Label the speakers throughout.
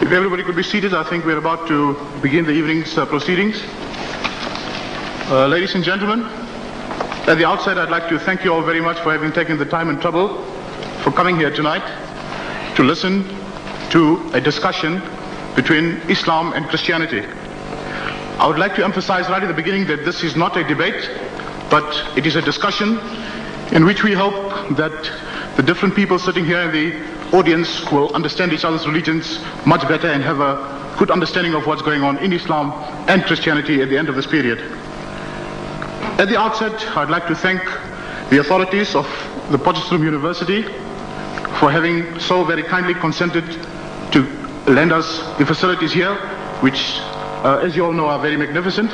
Speaker 1: If everybody could be seated, I think we're about to begin the evening's proceedings. Ladies and gentlemen, at the outset I'd like to thank you all very much for having taken the time and trouble for coming here tonight to listen to a discussion between Islam and Christianity. I would like to emphasize right at the beginning that this is not a debate, but it is a discussion in which we hope that the different people sitting here in the audience will understand each other's religions much better and have a good understanding of what's going on in Islam and Christianity at the end of this period. At the outset, I'd like to thank the authorities of the Potchefstroom University for having so very kindly consented to lend us the facilities here, which, as you all know, are very magnificent,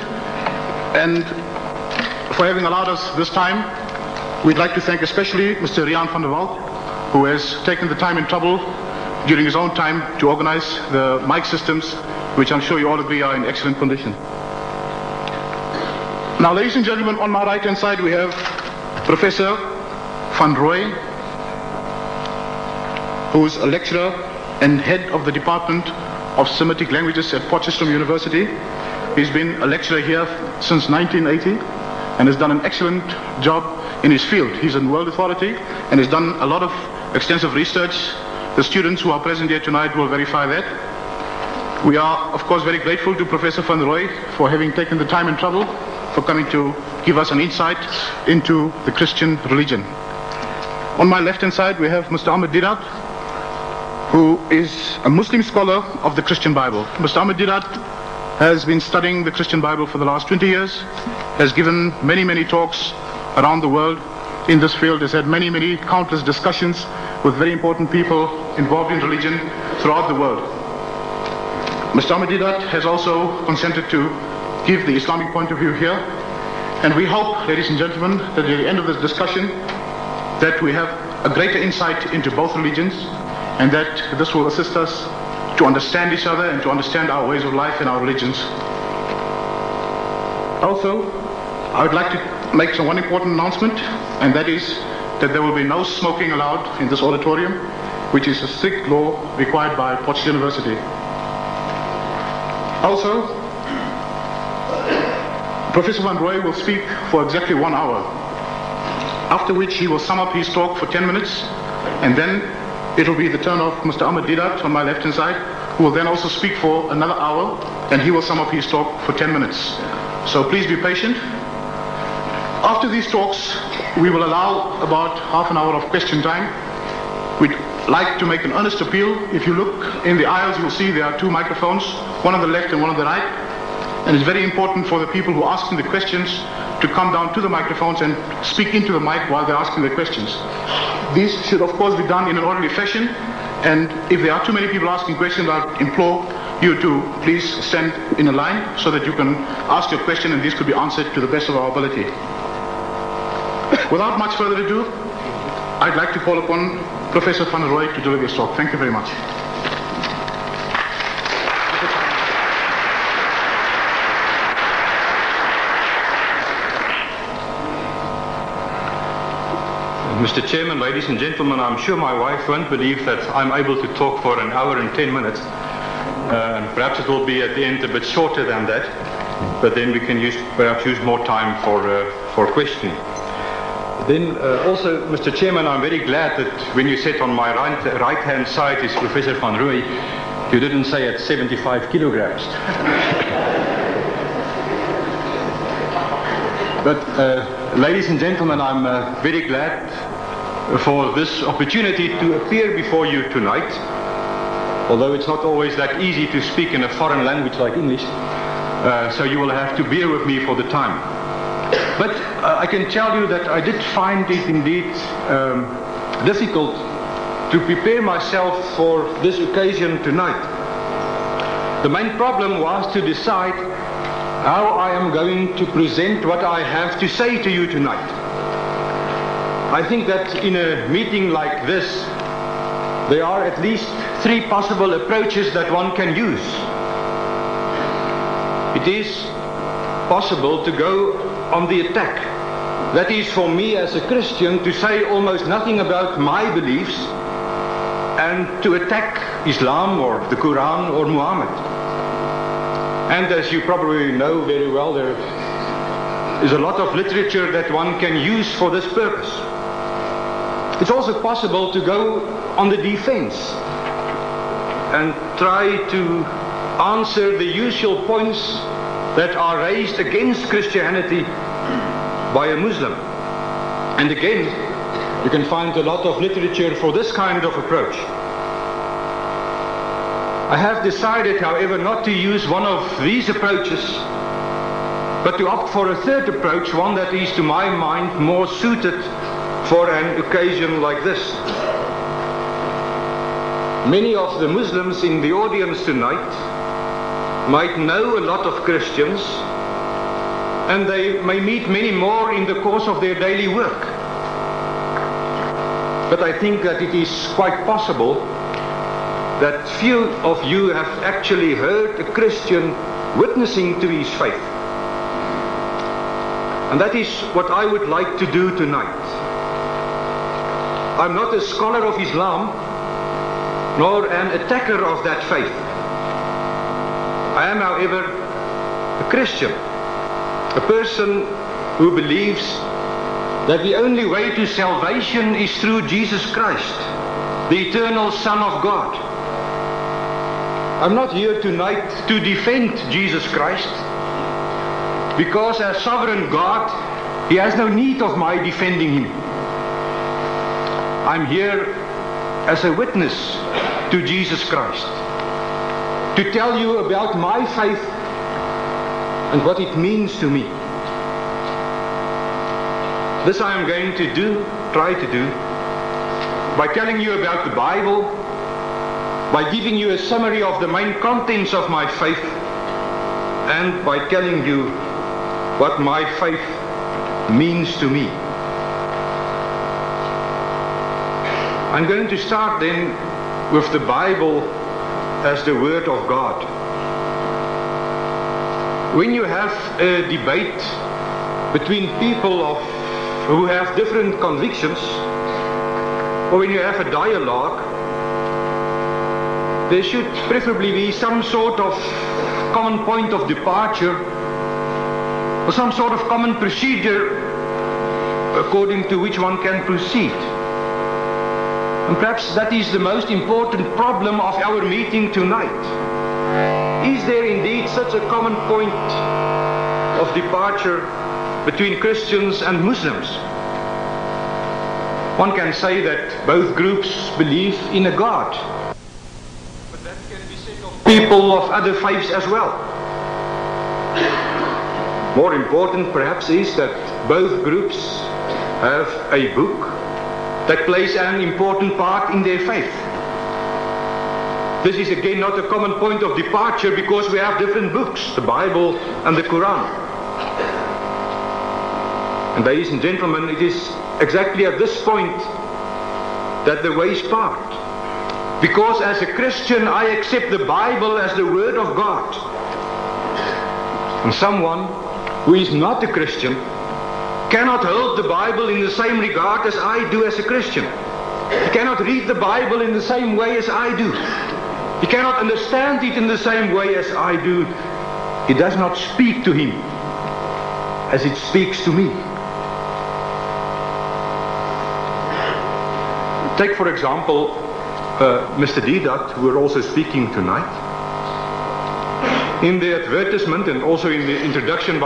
Speaker 1: and for having allowed us this time. We'd like to thank especially Mr. Rian van der Walt, who has taken the time and trouble during his own time to organize the mic systems, which I'm sure you all agree are in excellent condition. Now, ladies and gentlemen, on my right hand side we have Professor van Rooy, who's a lecturer and head of the Department of Semitic Languages at Potchefstroom University. He's been a lecturer here since 1980 and has done an excellent job in his field. He's a world authority and has done a lot of extensive research. The students who are present here tonight will verify that. We are, of course, very grateful to Professor van Rooy for having taken the time and trouble for coming to give us an insight into the Christian religion. On my left-hand side, we have Mr. Ahmed Deedat, who is a Muslim scholar of the Christian Bible. Mr. Ahmed Deedat has been studying the Christian Bible for the last 20 years, has given many talks around the world in this field, has had many countless discussions with very important people involved in religion throughout the world. Mr. Ahmed Deedat has also consented to give the Islamic point of view here, and we hope, ladies and gentlemen, that at the end of this discussion that we have a greater insight into both religions, and that this will assist us to understand each other and to understand our ways of life and our religions. Also, I would like to make one important announcement, and that is that there will be no smoking allowed in this auditorium, which is a strict law required by Potchefstroom University. Also, Professor van Rooy will speak for exactly 1 hour, after which he will sum up his talk for 10 minutes, and then it will be the turn of Mr. Ahmed Deedat on my left-hand side, who will then also speak for another hour, and he will sum up his talk for 10 minutes. So please be patient. After these talks, we will allow about half an hour of question time. We'd like to make an earnest appeal. If you look in the aisles, you'll see there are 2 microphones, one on the left and one on the right. And it's very important for the people who are asking the questions to come down to the microphones and speak into the mic while they're asking the questions. These should, of course, be done in an orderly fashion. And if there are too many people asking questions, I implore you to please stand in a line so that you can ask your question and these could be answered to the best of our ability. Without much further ado, I'd like to call upon Professor van Rooy to deliver his talk. Thank you very much.
Speaker 2: Mr. Chairman, ladies and gentlemen, I'm sure my wife won't believe that I'm able to talk for 1 hour and 10 minutes. Perhaps it will be at the end a bit shorter than that, but then we can perhaps use more time for questioning. Then also, Mr. Chairman, I'm very glad that when you said on my right-hand side is Professor van Rooy, you didn't say at 75 kilograms. But ladies and gentlemen, I'm very glad for this opportunity to appear before you tonight. although it's not always that easy to speak in a foreign language like English, so you will have to bear with me for the time. But I can tell you that I did find it indeed difficult to prepare myself for this occasion tonight. The main problem was to decide how I am going to present what I have to say to you tonight. I think that in a meeting like this, there are at least 3 possible approaches that one can use. It is possible to go on the attack. That is, for me as a Christian to say almost nothing about my beliefs and to attack Islam or the Quran or Muhammad. And as you probably know very well, there is a lot of literature that one can use for this purpose. It's also possible to go on the defense and try to answer the usual points that are raised against Christianity by a Muslim. And again, you can find a lot of literature for this kind of approach. I have decided, however, not to use one of these approaches, but to opt for a third approach, one that is to my mind more suited for an occasion like this. Many of the Muslims in the audience tonight might know a lot of Christians, and they may meet many more in the course of their daily work. But I think that it is quite possible that few of you have actually heard a Christian witnessing to his faith. And that is what I would like to do tonight. I'm not a scholar of Islam, nor an attacker of that faith. I am, however, a Christian, a person who believes that the only way to salvation is through Jesus Christ, the eternal Son of God. I'm not here tonight to defend Jesus Christ, because as sovereign God, He has no need of my defending Him. I'm here as a witness to Jesus Christ, to tell you about my faith and what it means to me. This I am going to try to do, by telling you about the Bible, by giving you a summary of the main contents of my faith, and by telling you what my faith means to me. I'm going to start then with the Bible as the Word of God. When you have a debate between people who have different convictions, or when you have a dialogue, there should preferably be some sort of common point of departure, or some sort of common procedure according to which one can proceed. And perhaps that is the most important problem of our meeting tonight. Is there indeed such a common point of departure between Christians and Muslims? One can say that both groups believe in a God, but that can be said of people of other faiths as well. More important perhaps is that both groups have a book that plays an important part in their faith. This is again not a common point of departure, because we have different books, the Bible and the Quran. And ladies and gentlemen, it is exactly at this point that the ways part. Because as a Christian, I accept the Bible as the Word of God. And someone who is not a Christian cannot hold the Bible in the same regard as I do as a Christian. He cannot read the Bible in the same way as I do. He cannot understand it in the same way as I do. It does not speak to him as it speaks to me. Take, for example, Mr. Deedat, who are also speaking tonight. In the advertisement and also in the introduction